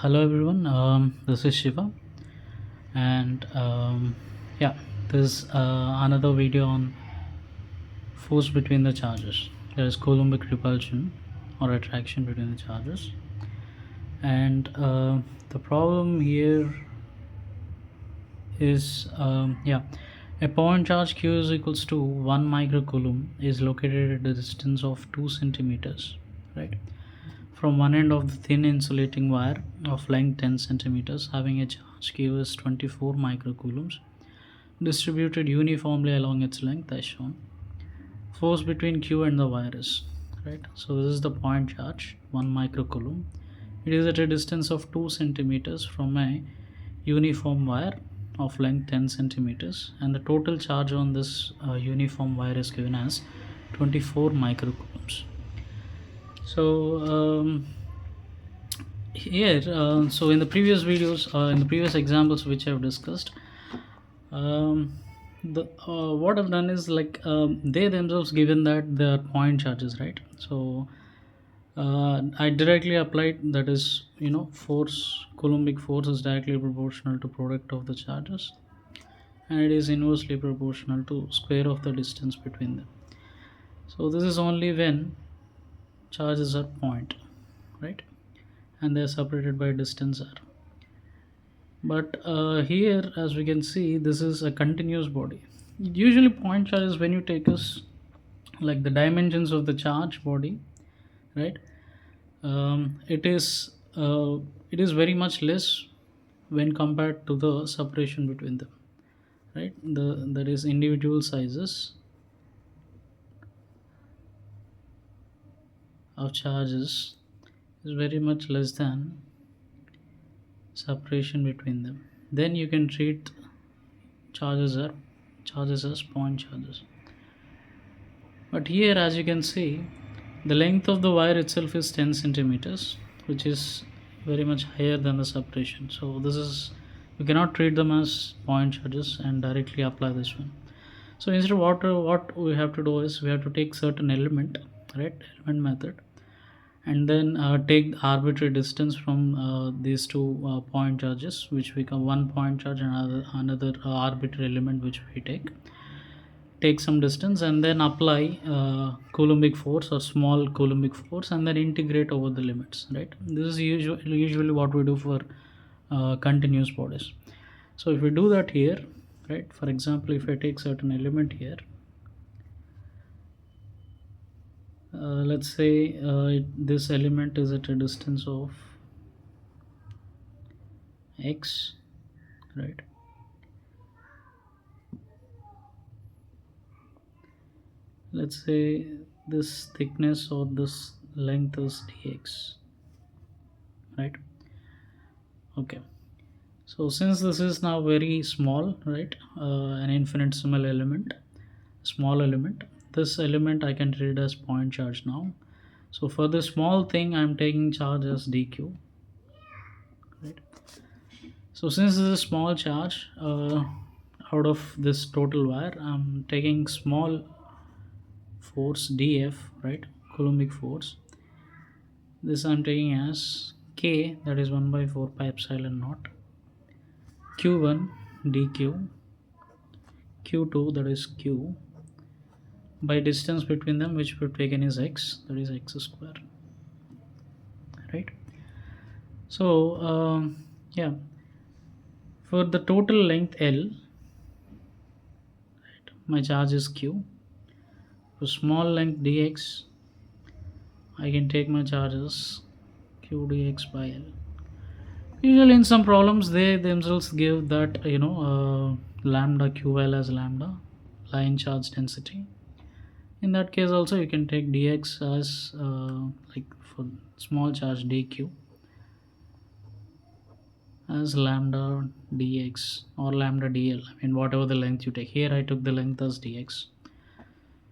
Hello everyone, this is Shiva, and yeah, this is another video on force between the charges. There is coulombic repulsion or attraction between the charges, and the problem here is a point charge q is equals to 1 microcoulomb is located at a distance of 2 centimeters, right, from one end of the thin insulating wire of length 10 centimeters having a charge q is 24 microcoulombs distributed uniformly along its length as shown. Force between q and the wire is, right, so this is the point charge 1 microcoulomb. It is at a distance of 2 centimeters from a uniform wire of length 10 centimeters, and the total charge on this uniform wire is given as 24 microcoulombs. So here so in the previous videos, in the previous examples which I've discussed, what I've done is like they themselves given that they are point charges, right? So I directly applied, that is, force, coulombic force is directly proportional to product of the charges, and it is inversely proportional to square of the distance between them. So this is only when charges are point, right, and they are separated by distance r. But here, as we can see, this is a continuous body. Usually point charge is when you take us like the dimensions of the charge body, right, it is very much less when compared to the separation between them, right, that is individual sizes of charges is very much less than separation between them. Then you can treat charges as point charges. But here, as you can see, the length of the wire itself is 10 centimeters, which is very much higher than the separation. So this is, you cannot treat them as point charges and directly apply this one. So instead, what we have to do is we have to take certain element, right, element method, and then take the arbitrary distance from these two point charges, which become one point charge and another arbitrary element which we take some distance, and then apply coulombic force or small coulombic force, and then integrate over the limits, right. This is usually what we do for continuous bodies. So if we do that here, right, for example, if I take certain element here, let's say this element is at a distance of x, right, let's say this thickness or this length is dx, right. Okay, so since this is now very small, right, an infinitesimal element, small element, this element I can treat as point charge now. So for the small thing, I'm taking charge as dq, right. So since this is a small charge, out of this total wire, I'm taking small force df, right, coulombic force. This I'm taking as k, that is 1 by 4 pi epsilon naught q1 dq, q2, that is q, by distance between them which we've taken is x, that is x square, right. So yeah, for the total length L, right, my charge is q. For small length dx, I can take my charges q dx by L. Usually in some problems they themselves give that lambda ql as lambda, line charge density. In that case also you can take dx as like for small charge dq as lambda dx or lambda dl, I mean whatever the length you take. Here I took the length as dx.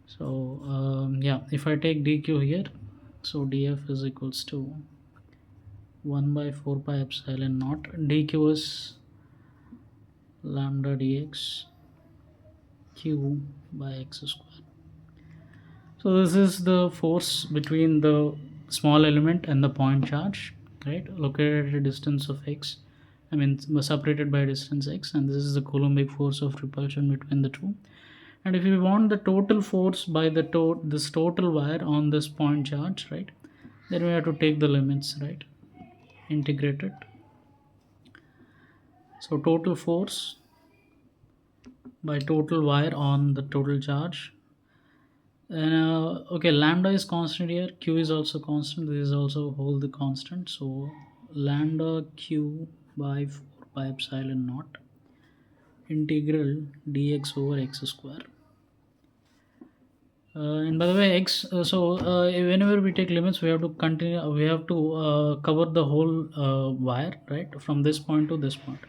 So yeah, if I take dq here, so df is equals to 1 by 4 pi epsilon naught, dq is lambda dx q by x square. So this is the force between the small element and the point charge, right, located at a distance of x, I mean separated by a distance x, and this is the coulombic force of repulsion between the two. And if we want the total force by the this total wire on this point charge, right, then we have to take the limits, right, integrate it. So total force by total wire on the total charge. And okay, lambda is constant here, q is also constant, this is also hold the constant. So lambda q by 4 pi epsilon naught integral dx over x square. And by the way, x. Whenever we take limits, we have to continue. We have to cover the whole wire, right, from this point to this point.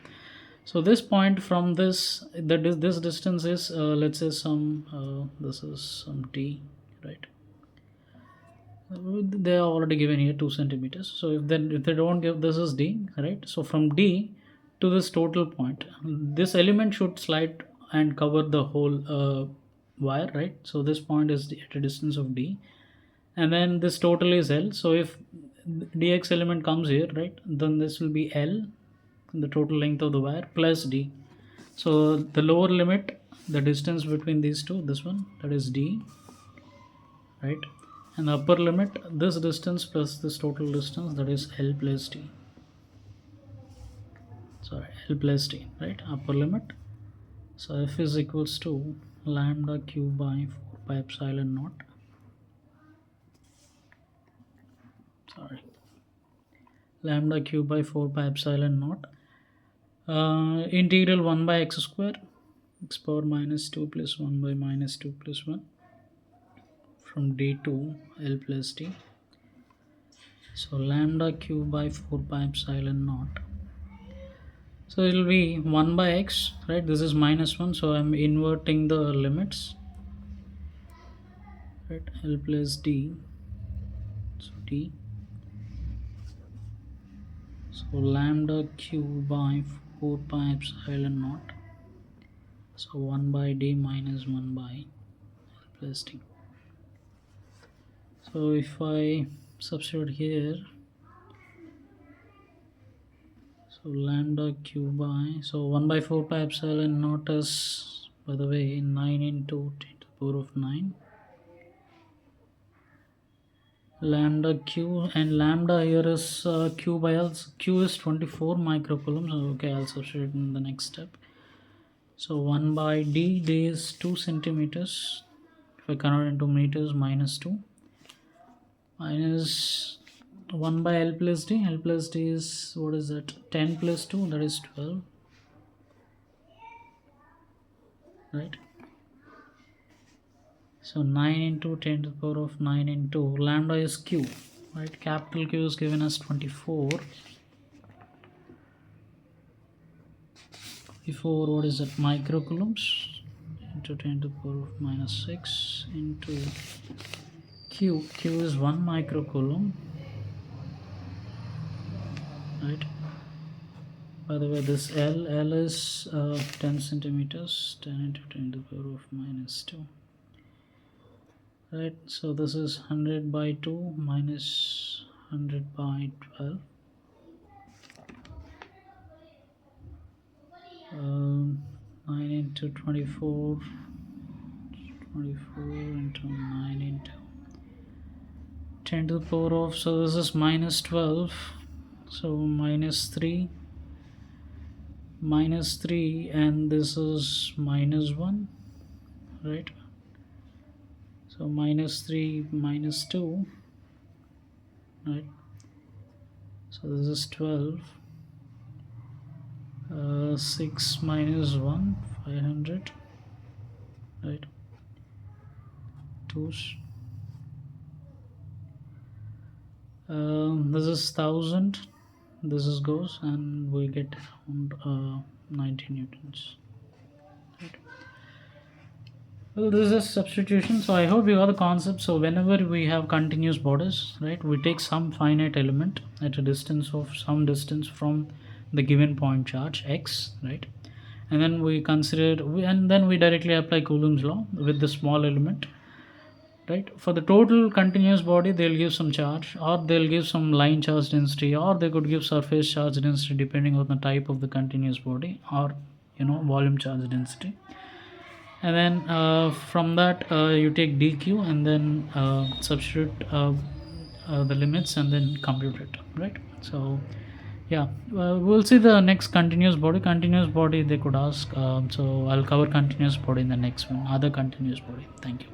So this point from this, this distance is let's say some. This is some t, right? They are already given here 2 centimeters. So if they don't give, this is d, right? So from d to this total point, this element should slide and cover the whole wire, right? So this point is at a distance of d, and then this total is l. So if dx element comes here, right, then this will be l, the total length of the wire, plus d. So the lower limit, the distance between these two, this one, that is d, right, and the upper limit, this distance plus this total distance, that is l plus t. Sorry, l plus t, right, upper limit. So f is equals to lambda q by 4 pi epsilon naught, sorry, lambda q by 4 pi epsilon naught integral 1 by x square, x power minus 2 plus 1 by minus 2 plus 1 from d to l plus t. So lambda q by 4 pi epsilon naught, so it will be 1 by x, right, this is minus 1, so I'm inverting the limits, right, l plus d, so d, so lambda q by 4 pi epsilon naught, so 1 by d minus 1 by l plus t. So if I substitute here, so lambda q by, so 1 by 4 pi epsilon naught is, by the way, 9 into 10 to the power of 9, lambda q, and lambda here is q by l, q is 24 microcoulombs. Okay, I'll substitute in the next step. So 1 by d, d is 2 centimeters, if I convert into meters, minus 2, minus 1 by l plus d, l plus d is, what is that, 10 plus 2, that is 12, right? So 9 into 10 to the power of 9 into lambda is q, right, capital Q is given as 24, what is that, microcoulombs, into 10 to the power of minus 6 into q is 1 microcoulomb, right. By the way, this l is 10 centimeters, 10 into 10 to the power of minus 2, right. So this is 100 by 2 minus 100 by 12, 9 into 24, 24 into 9 into 10 to the power of, so this is minus 12, so minus 3, and this is minus 1, right. So minus 3, minus 2, right. So this is 12, 6 minus 1, 500, right, 2, this is 1000, this is goes, and we get around 90 newtons, right. Well, this is substitution, so I hope you got the concept. So whenever we have continuous borders, right, we take some finite element at a distance of some distance from the given point charge x, right, and then we consider, and then we directly apply Coulomb's law with the small element, right? For the total continuous body, they'll give some charge, or they'll give some line charge density, or they could give surface charge density depending on the type of the continuous body, or volume charge density. And then from that you take dq, and then substitute the limits, and then compute it, right? So yeah, we'll see the next continuous body they could ask. So I'll cover continuous body in the next one, other continuous body. Thank you.